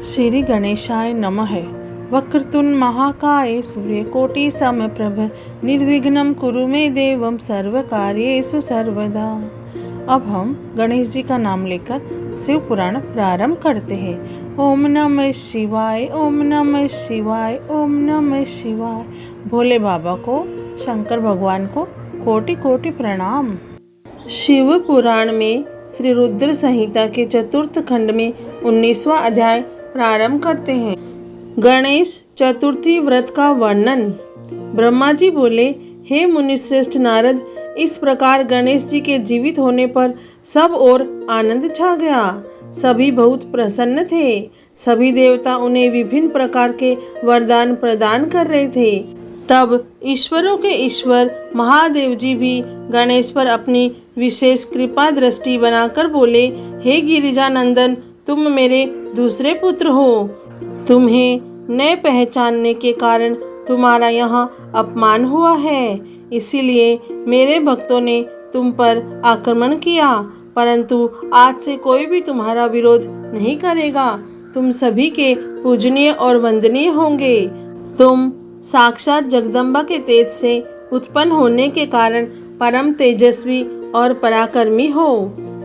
श्री गणेशाय नमः। वक्रतुंड महाकाय सूर्यकोटि समप्रभ निर्विघ्नं कुरु मे देवं सर्वकार्येषु सर्वदा। अब हम गणेश जी का नाम लेकर शिव पुराण प्रारंभ करते हैं। ओम नमः शिवाय, ओम नमः शिवाय, ओम नमः शिवाय। भोले बाबा को, शंकर भगवान को कोटि कोटि प्रणाम। शिव पुराण में श्री रुद्र संहिता के चतुर्थ खंड में 19वां अध्याय प्रारंभ करते हैं। गणेश चतुर्थी व्रत का वर्णन। ब्रह्मा जी बोले, हे मुनिश्रेष्ठ नारद, इस प्रकार गणेश जी के जीवित होने पर सब ओर आनंद छा गया। सभी बहुत प्रसन्न थे। सभी देवता उन्हें विभिन्न प्रकार के वरदान प्रदान कर रहे थे। तब ईश्वरों के ईश्वर महादेव जी भी गणेश पर अपनी विशेष कृपा दृष्टि बनाकर बोले, हे गिरिजानंदन, तुम मेरे दूसरे पुत्र हो। तुम्हें न पहचानने के कारण तुम्हारा यहाँ अपमान हुआ है, इसीलिए मेरे भक्तों ने तुम पर आक्रमण किया, परंतु आज से कोई भी तुम्हारा विरोध नहीं करेगा। तुम सभी के पूजनीय और वंदनीय होंगे। तुम साक्षात जगदम्बा के तेज से उत्पन्न होने के कारण परम तेजस्वी और पराक्रमी हो।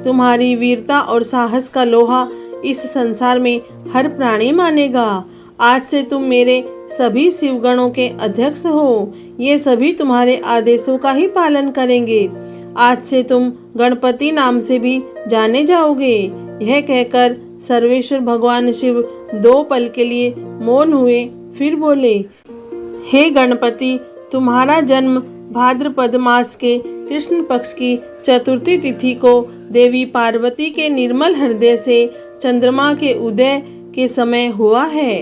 तुम्हारी वीरता और साहस का लोहा इस संसार में हर प्राणी मानेगा। आज से तुम मेरे सभी शिवगणों के अध्यक्ष हो। ये सभी तुम्हारे आदेशों का ही पालन करेंगे। आज से तुम गणपति नाम से भी जाने जाओगे। यह कहकर सर्वेश्वर भगवान शिव 2 पल के लिए मौन हुए, फिर बोले, हे गणपति, तुम्हारा जन्म भाद्रपद मास के कृष्ण पक्ष की चतुर्थी तिथि को देवी पार्वती के निर्मल हृदय से चंद्रमा के उदय के समय हुआ है।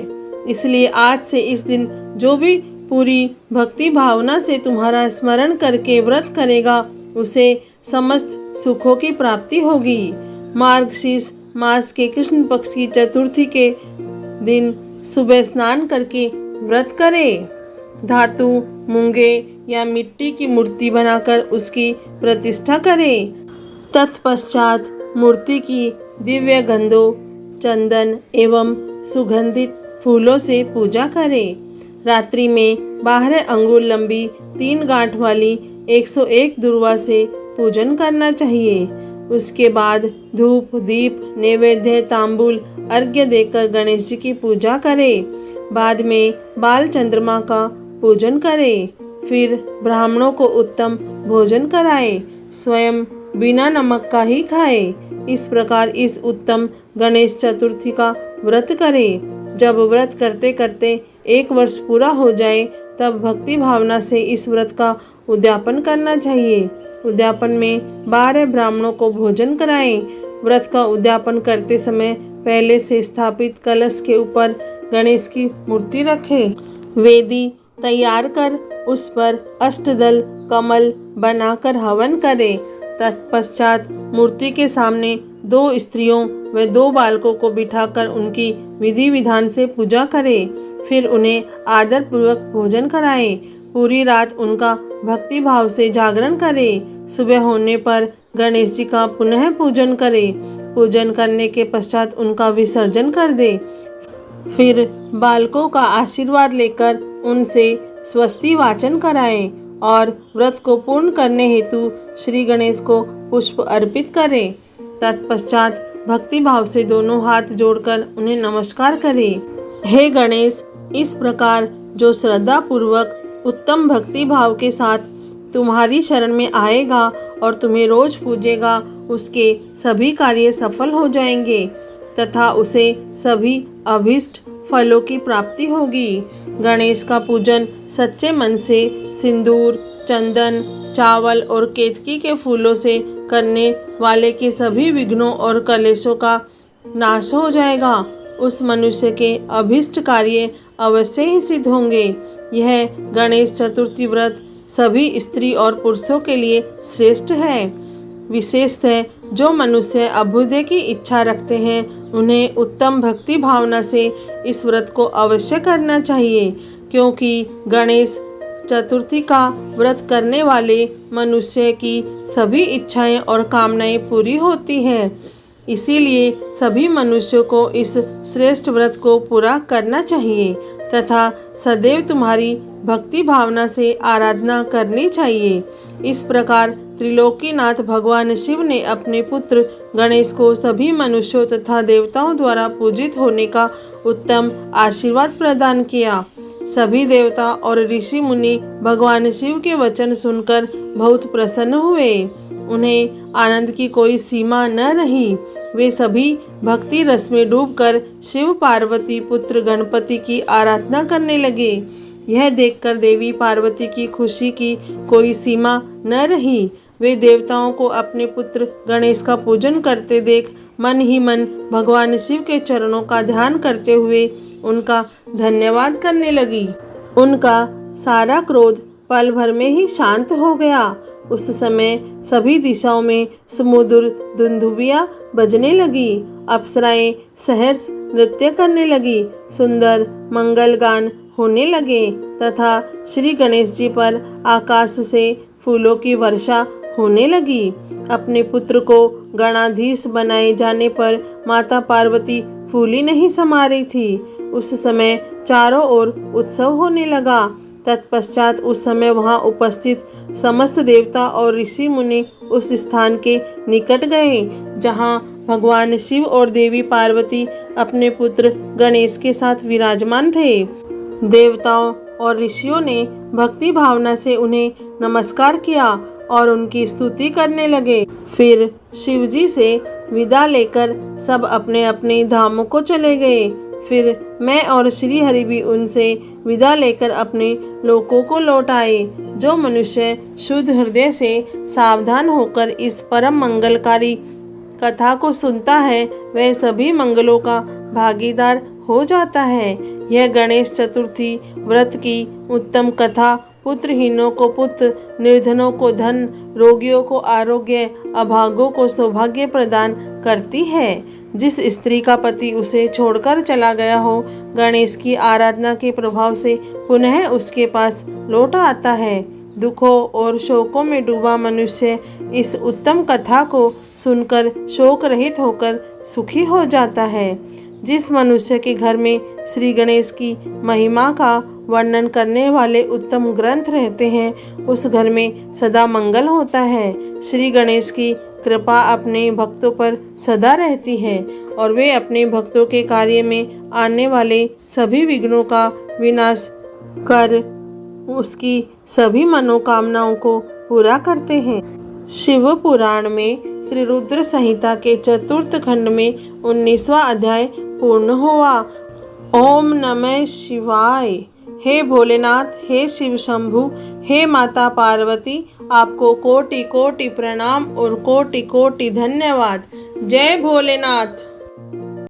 इसलिए आज से इस दिन जो भी पूरी भक्ति भावना से तुम्हारा स्मरण करके व्रत करेगा, उसे समस्त सुखों की प्राप्ति होगी। मार्गशीर्ष मास के कृष्ण पक्ष की चतुर्थी के दिन सुबह स्नान करके व्रत करे। धातु, मूंगे या मिट्टी की मूर्ति बनाकर उसकी प्रतिष्ठा करे। तत्पश्चात मूर्ति की दिव्य गंधों, चंदन एवं सुगंधित फूलों से पूजा करे। रात्रि में 12 अंगुल लंबी 3 गांठ वाली 101 दुर्वा से पूजन करना चाहिए। उसके बाद धूप, दीप, नैवेद्य, तांबूल, अर्घ्य देकर गणेश जी की पूजा करे। बाद में बाल चंद्रमा का पूजन करे। फिर ब्राह्मणों को उत्तम भोजन कराए। स्वयं बिना नमक का ही खाए। इस प्रकार इस उत्तम गणेश चतुर्थी का व्रत करे। जब व्रत करते करते 1 वर्ष पूरा हो जाए, तब भक्ति भावना से इस व्रत का उद्यापन करना चाहिए। उद्यापन में 12 ब्राह्मणों को भोजन कराएं। व्रत का उद्यापन करते समय पहले से स्थापित कलश के ऊपर गणेश की मूर्ति रखें। वेदी तैयार कर उस पर अष्टदल कमल बनाकर हवन करे। तत्पश्चात मूर्ति के सामने 2 स्त्रियों व 2 बालकों को बिठाकर उनकी विधि विधान से पूजा करे। फिर उन्हें आदर पूर्वक भोजन कराएं। पूरी रात उनका भक्ति भाव से जागरण करे। सुबह होने पर गणेश जी का पुनः पूजन करे। पूजन करने के पश्चात उनका विसर्जन कर दे। फिर बालकों का आशीर्वाद लेकर उनसे स्वस्ति वाचन कराएं और व्रत को पूर्ण करने हेतु श्री गणेश को पुष्प अर्पित करें। तत्पश्चात भक्ति भाव से दोनों हाथ जोड़कर उन्हें नमस्कार करें। हे गणेश, इस प्रकार जो श्रद्धा पूर्वक उत्तम भक्ति भाव के साथ तुम्हारी शरण में आएगा और तुम्हें रोज पूजेगा, उसके सभी कार्य सफल हो जाएंगे तथा उसे सभी अभीष्ट फलों की प्राप्ति होगी। गणेश का पूजन सच्चे मन से सिंदूर, चंदन, चावल और केतकी के फूलों से करने वाले के सभी विघ्नों और कलेशों का नाश हो जाएगा। उस मनुष्य के अभीष्ट कार्य अवश्य ही सिद्ध होंगे। यह गणेश चतुर्थी व्रत सभी स्त्री और पुरुषों के लिए श्रेष्ठ है। विशेषतः जो मनुष्य अभ्युदय की इच्छा रखते हैं, उन्हें उत्तम भक्ति भावना से इस व्रत को अवश्य करना चाहिए, क्योंकि गणेश चतुर्थी का व्रत करने वाले मनुष्य की सभी इच्छाएं और कामनाएं पूरी होती हैं। इसीलिए सभी मनुष्यों को इस श्रेष्ठ व्रत को पूरा करना चाहिए तथा सदैव तुम्हारी भक्ति भावना से आराधना करनी चाहिए। इस प्रकार त्रिलोकीनाथ भगवान शिव ने अपने पुत्र गणेश को सभी मनुष्यों तथा देवताओं द्वारा पूजित होने का उत्तम आशीर्वाद प्रदान किया। सभी देवता और ऋषि मुनि भगवान शिव के वचन सुनकर बहुत प्रसन्न हुए। उन्हें आनंद की कोई सीमा न रही। वे सभी भक्ति रस में डूबकर शिव पार्वती पुत्र गणपति की आराधना करने लगे। यह देखकर देवी पार्वती की खुशी की कोई सीमा न रही। वे देवताओं को अपने पुत्र गणेश का पूजन करते देख मन ही मन भगवान शिव के चरणों का ध्यान करते हुए उनका धन्यवाद करने लगी। उनका सारा क्रोध पल भर में ही शांत हो गया। उस समय सभी दिशाओं में सुमधुर दुंदुभियां बजने लगी। अप्सराएं सहर्ष नृत्य करने लगी। सुंदर मंगल गान होने लगे तथा श्री गणेश जी पर आकाश से फूलों की वर्षा होने लगी। अपने पुत्र को गणाधीश बनाए जाने पर माता पार्वती फूली नहीं समा रही थी। उस समय चारों ओर उत्सव होने लगा। तत्पश्चात उस समय वहां उपस्थित समस्त देवता और ऋषि मुनि उस स्थान के निकट गए जहां भगवान शिव और देवी पार्वती अपने पुत्र गणेश के साथ विराजमान थे। देवताओं और ऋषियों ने भक्ति भावना से उन्हें नमस्कार किया और उनकी स्तुति करने लगे। फिर शिव जी से विदा लेकर सब अपने अपने धामों को चले गए। फिर मैं और श्री हरि भी उनसे विदा लेकर अपने लोकों को लौट आए। जो मनुष्य शुद्ध हृदय से सावधान होकर इस परम मंगलकारी कथा को सुनता है वह सभी मंगलों का भागीदार हो जाता है। यह गणेश चतुर्थी व्रत की उत्तम कथा पुत्रहीनों को पुत्र, निर्धनों को धन, रोगियों को आरोग्य, अभागों को सौभाग्य प्रदान करती है। जिस स्त्री का पति उसे छोड़कर चला गया हो, गणेश की आराधना के प्रभाव से पुनः उसके पास लौट आता है। दुखों और शोकों में डूबा मनुष्य इस उत्तम कथा को सुनकर शोक रहित होकर सुखी हो जाता है। जिस मनुष्य के घर में श्री गणेश की महिमा का वर्णन करने वाले उत्तम ग्रंथ रहते हैं उस घर में सदा मंगल होता है। श्री गणेश की कृपा अपने भक्तों पर सदा रहती है और वे अपने भक्तों के कार्य में आने वाले सभी विघ्नों का विनाश कर उसकी सभी मनोकामनाओं को पूरा करते हैं। शिव पुराण में श्री रुद्र संहिता के चतुर्थ खंड में 19वां अध्याय पूर्ण हुआ। ओम नमः शिवाय। हे भोलेनाथ, हे शिव शंभु, हे माता पार्वती, आपको कोटि कोटि प्रणाम और कोटि कोटि धन्यवाद। जय भोलेनाथ।